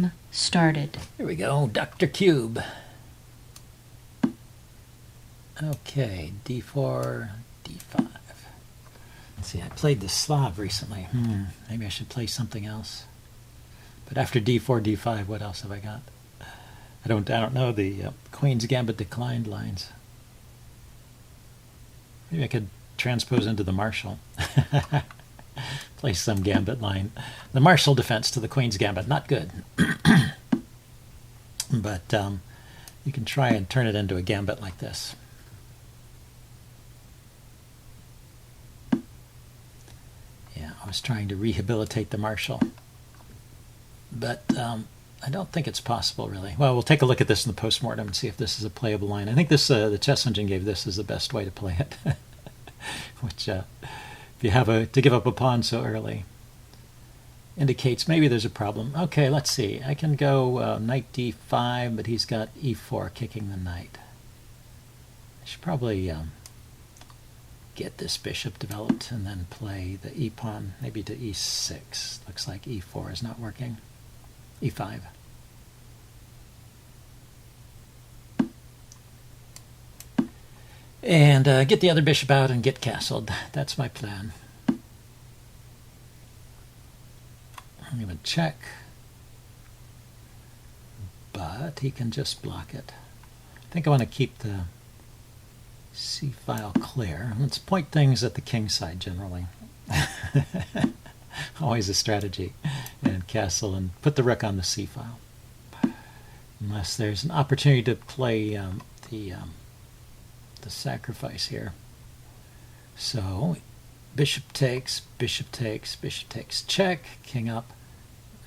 Game started. Here we go, Dr. Cube. Okay, d4, d5. Let's see, I played the Slav recently. Maybe I should play something else. But after d4, d5, what else have I got? I don't know the Queen's Gambit declined lines. Maybe I could transpose into the Marshal. Play some Gambit line. The Marshal defense to the Queen's Gambit, not good. But you can try and turn it into a Gambit like this. Yeah, I was trying to rehabilitate the Marshal. But I don't think it's possible, really. Well, we'll take a look at this in the postmortem and see if this is a playable line. I think this the chess engine gave this as the best way to play it. Which, if you have to give up a pawn so early, indicates maybe there's a problem. Okay, let's see. I can go knight d5, but he's got e4 kicking the knight. I should probably get this bishop developed and then play the e-pawn maybe to e6. Looks like e4 is not working. e5. And get the other bishop out and get castled. That's my plan. I'm going to check. But he can just block it. I think I want to keep the c-file clear. Let's point things at the king side generally. Always a strategy. And castle and put the rook on the c-file. Unless there's an opportunity to play the sacrifice here. So bishop takes, bishop takes, bishop takes, check, king up,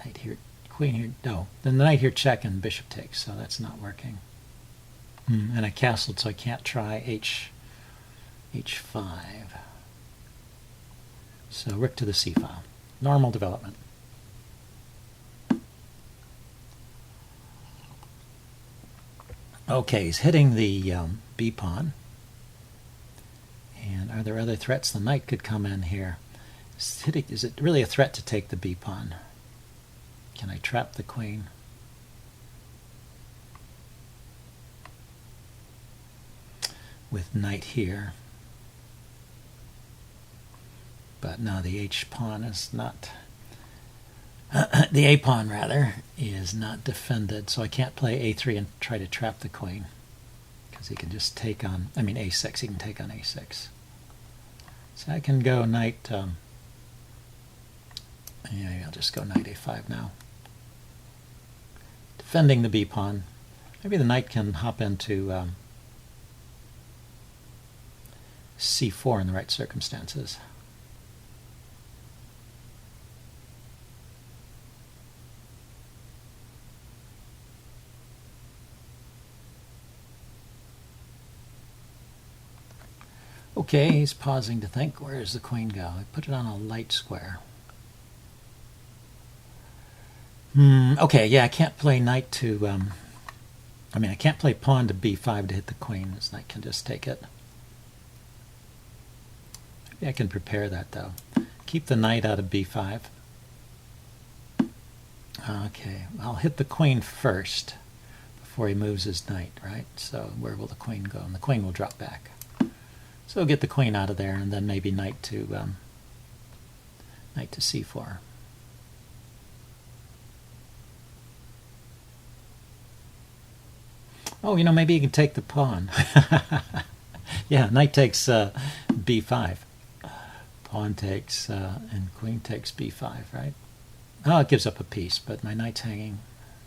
knight here, queen here, no, then the knight here check and bishop takes, so that's not working. And I castled, so I can't try h5. So rook to the c-file. Normal development. Okay, he's hitting the b-pawn. And are there other threats? The knight could come in here. Is it really a threat to take the b-pawn? Can I trap the queen? With knight here. But no, the h-pawn is not... the a-pawn, rather, is not defended, so I can't play a3 and try to trap the queen. Because he can just take on... I mean, a6. He can take on a6. So I can go knight... yeah, I'll just go knight a5 now. Defending the b-pawn. Maybe the knight can hop into c4 in the right circumstances. Okay, he's pausing to think. Where does the queen go? I put it on a light square. Okay, yeah, I can't play knight to... I can't play pawn to b5 to hit the queen. This knight can just take it. Maybe I can prepare that, though. Keep the knight out of b5. Okay, I'll hit the queen first before he moves his knight, right? So where will the queen go? And the queen will drop back. So get the queen out of there, and then maybe knight to c4. Oh, maybe you can take the pawn. Yeah, knight takes b5. Pawn takes, and queen takes b5, right? Oh, it gives up a piece, but my knight's hanging.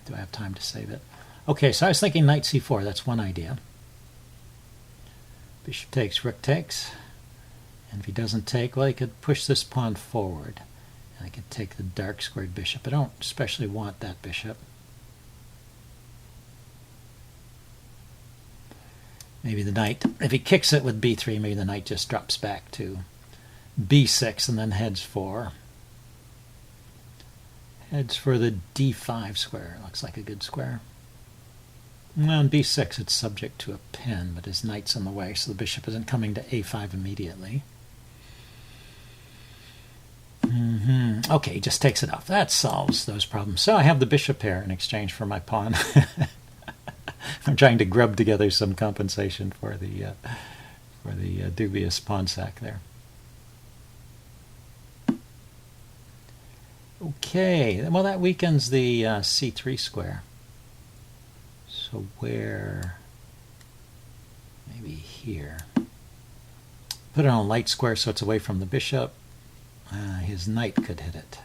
Do I have time to save it? Okay, so I was thinking knight c4. That's one idea. Bishop takes, rook takes. And if he doesn't take, well, he could push this pawn forward. And I could take the dark squared bishop. I don't especially want that bishop. Maybe the knight, if he kicks it with b3, maybe the knight just drops back to b6 and then heads for the d5 square. Looks like a good square. Well, on b6 it's subject to a pin, but his knight's in the way, so the bishop isn't coming to a5 immediately. Okay, he just takes it off. That solves those problems. So I have the bishop here in exchange for my pawn. I'm trying to grub together some compensation for the dubious pawn sack there. Okay, well that weakens the c3 square. So where? Maybe here. Put it on a light square so it's away from the bishop. His knight could hit it.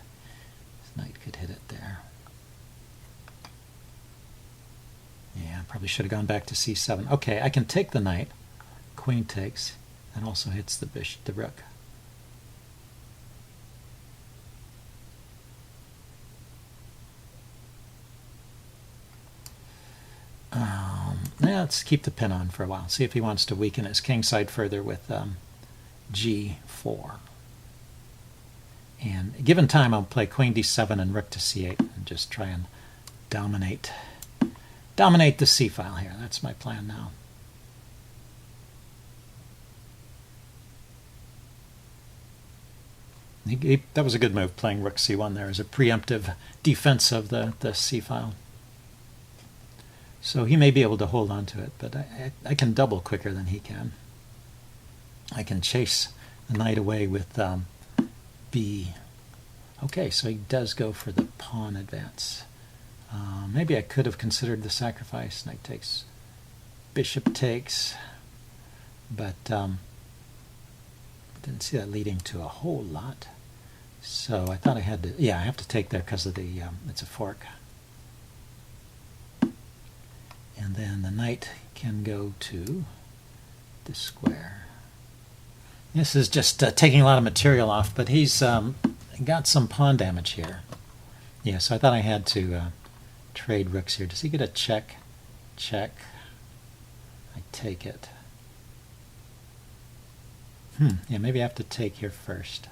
His knight could hit it there. Yeah, probably should have gone back to c7. Okay, I can take the knight. Queen takes. That also hits the rook. Yeah, let's keep the pin on for a while. See if he wants to weaken his king side further with g4. And given time, I'll play queen d7 and rook to c8 and just try and dominate the c file here. That's my plan now. That was a good move, playing rook c1 there as a preemptive defense of the c file. So he may be able to hold on to it, but I can double quicker than he can. I can chase the knight away with b. Okay, so he does go for the pawn advance. Maybe I could have considered the sacrifice. Knight takes, bishop takes, but didn't see that leading to a whole lot. So I thought I had to, yeah, I have to take there because of the, it's a fork. And then the knight can go to this square. This is just taking a lot of material off, but he's got some pawn damage here. Yeah, so I thought I had to trade rooks here. Does he get a check? Check. I take it. Yeah, maybe I have to take here first.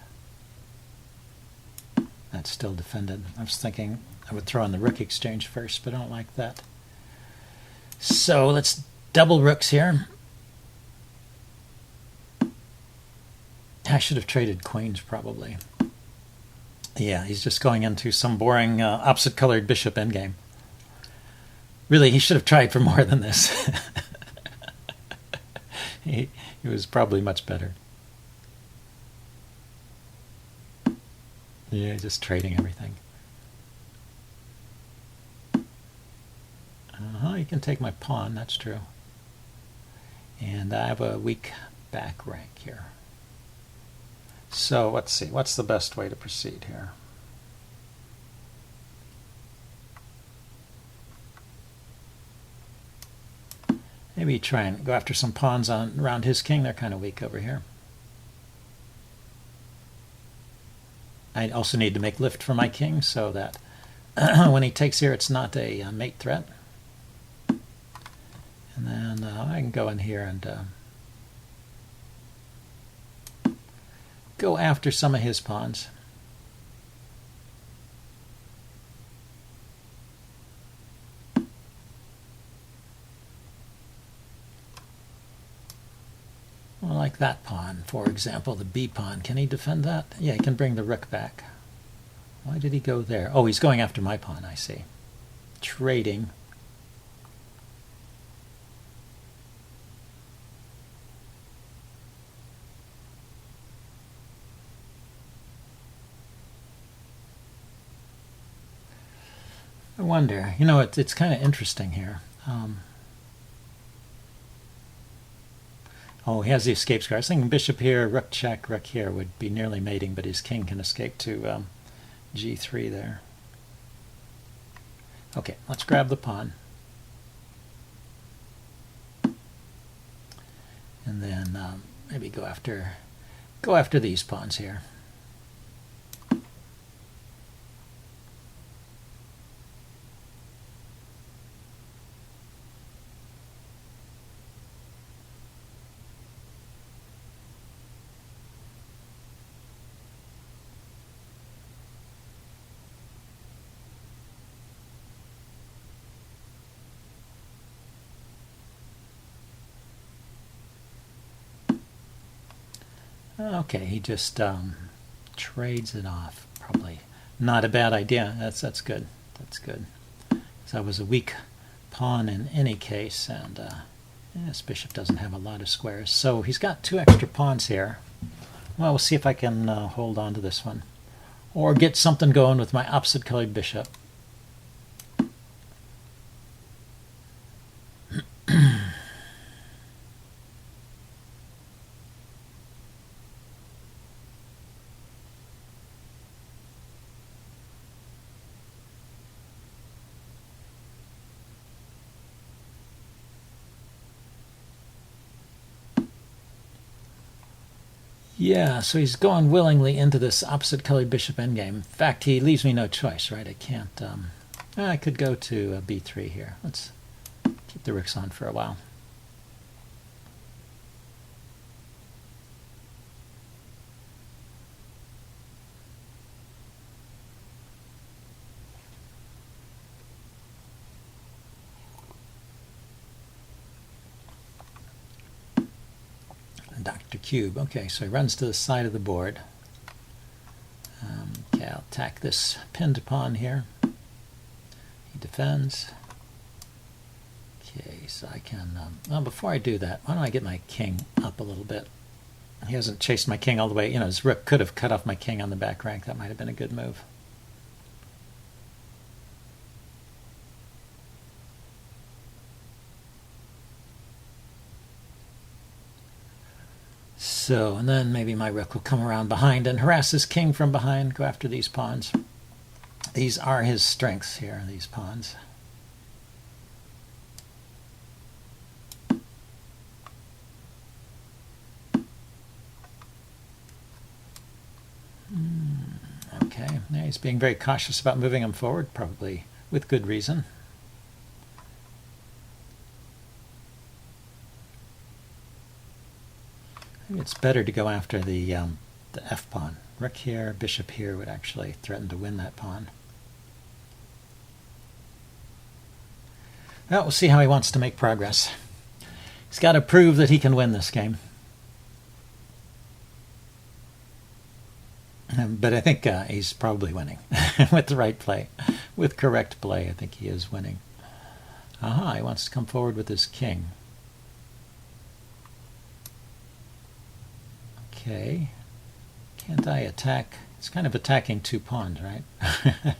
That's still defended. I was thinking I would throw in the rook exchange first, but I don't like that. So let's double rooks here. I should have traded queens probably. Yeah, he's just going into some boring opposite colored bishop endgame. Really, he should have tried for more than this. he was probably much better. Yeah, just trading everything. You can take my pawn, that's true. And I have a weak back rank here. So let's see, what's the best way to proceed here? Maybe try and go after some pawns around his king. They're kind of weak over here. I also need to make lift for my king so that when he takes here, it's not a mate threat. And then I can go in here and go after some of his pawns. Well, like that pawn, for example, the b pawn. Can he defend that? Yeah, he can bring the rook back. Why did he go there? Oh, he's going after my pawn, I see. Trading. I wonder, you know, it's kind of interesting here. Oh, he has the escape square. I was thinking bishop here, rook check, rook here would be nearly mating, but his king can escape to g3 there. Okay, let's grab the pawn. And then maybe go after these pawns here. Okay, he just trades it off. Probably not a bad idea. That's good. That's good. So I was a weak pawn in any case, and this bishop doesn't have a lot of squares. So he's got 2 extra pawns here. Well, we'll see if I can hold on to this one, or get something going with my opposite colored bishop. Yeah, so he's going willingly into this opposite colored bishop endgame. In fact, he leaves me no choice, right? I can't. I could go to b3 here. Let's keep the rooks on for a while. Dr. Cube. Okay, so he runs to the side of the board. Okay, I'll attack this pinned pawn here. He defends. Okay, so I can... well, before I do that, why don't I get my king up a little bit? He hasn't chased my king all the way. You know, his rook could have cut off my king on the back rank. That might have been a good move. So, and then maybe my rook will come around behind and harass his king from behind, go after these pawns. These are his strengths here, these pawns. Okay, yeah, he's being very cautious about moving him forward, probably with good reason. Maybe it's better to go after the f pawn. Rook here, bishop here would actually threaten to win that pawn. Well, we'll see how he wants to make progress. He's got to prove that he can win this game. But I think he's probably winning with the right play. With correct play, I think he is winning. Aha, he wants to come forward with his king. Okay, can't I attack? It's kind of attacking 2 pawns, right? If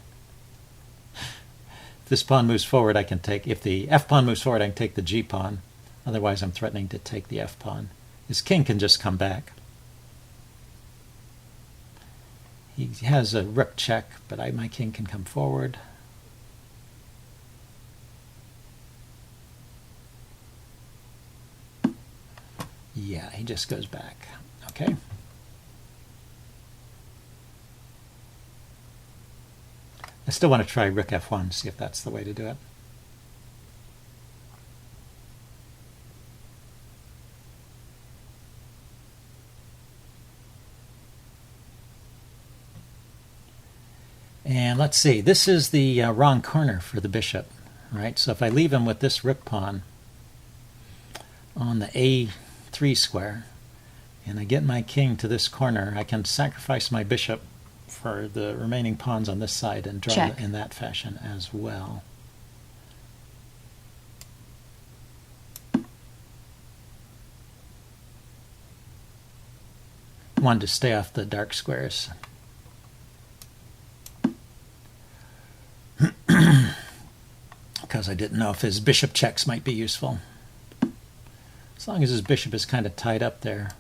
this pawn moves forward, I can take... If the f pawn moves forward, I can take the g pawn. Otherwise, I'm threatening to take the f pawn. His king can just come back. He has a rook check, but my king can come forward. Yeah, he just goes back. Okay. I still want to try rook f1, see if that's the way to do it. And let's see, this is the wrong corner for the bishop, right? So if I leave him with this rook pawn on the a3 square, and I get my king to this corner, I can sacrifice my bishop for the remaining pawns on this side and draw in that fashion as well. Wanted to stay off the dark squares. Because I didn't know if his bishop checks might be useful. As long as his bishop is kind of tied up there.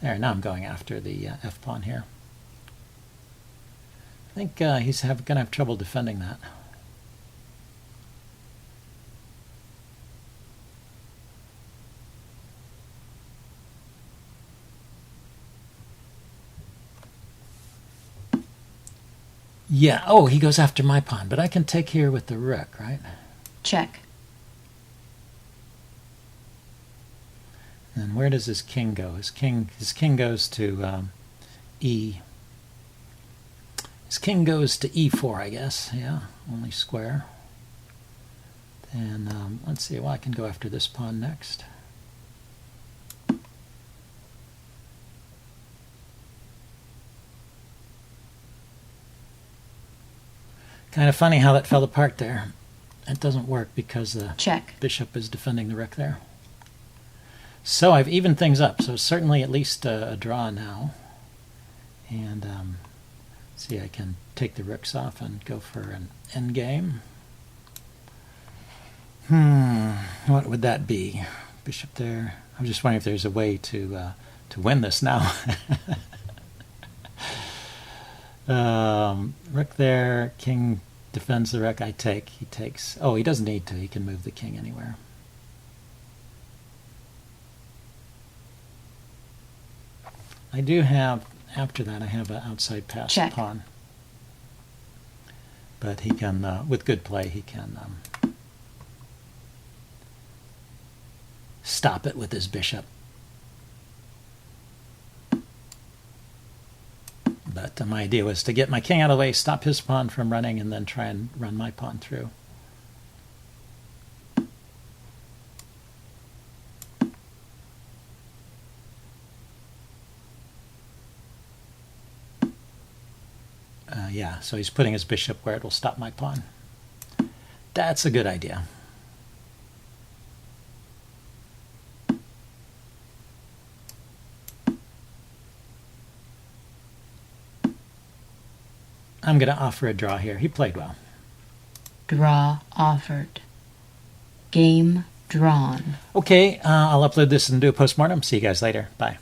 There, now I'm going after the f pawn here. I think he's going to have trouble defending that. Yeah, oh, he goes after my pawn, but I can take here with the rook, right? Check. And where does his king go? His king goes to e. His king goes to e4, I guess. Yeah, only square. And let's see. Well, I can go after this pawn next. Kind of funny how that fell apart there. It doesn't work because the Check. bishop is defending the rook there. So I've evened things up, so certainly at least a draw now. And see, I can take the rooks off and go for an endgame. What would that be? Bishop there. I'm just wondering if there's a way to win this now. Rook there, king defends the rook. I take. He takes. Oh, he doesn't need to. He can move the king anywhere. I do have, after that, I have an outside pass pawn. But he can, with good play, he can stop it with his bishop. But my idea was to get my king out of the way, stop his pawn from running, and then try and run my pawn through. Yeah, so he's putting his bishop where it will stop my pawn. That's a good idea. I'm going to offer a draw here. He played well. Draw offered. Game drawn. Okay, I'll upload this and do a postmortem. See you guys later. Bye.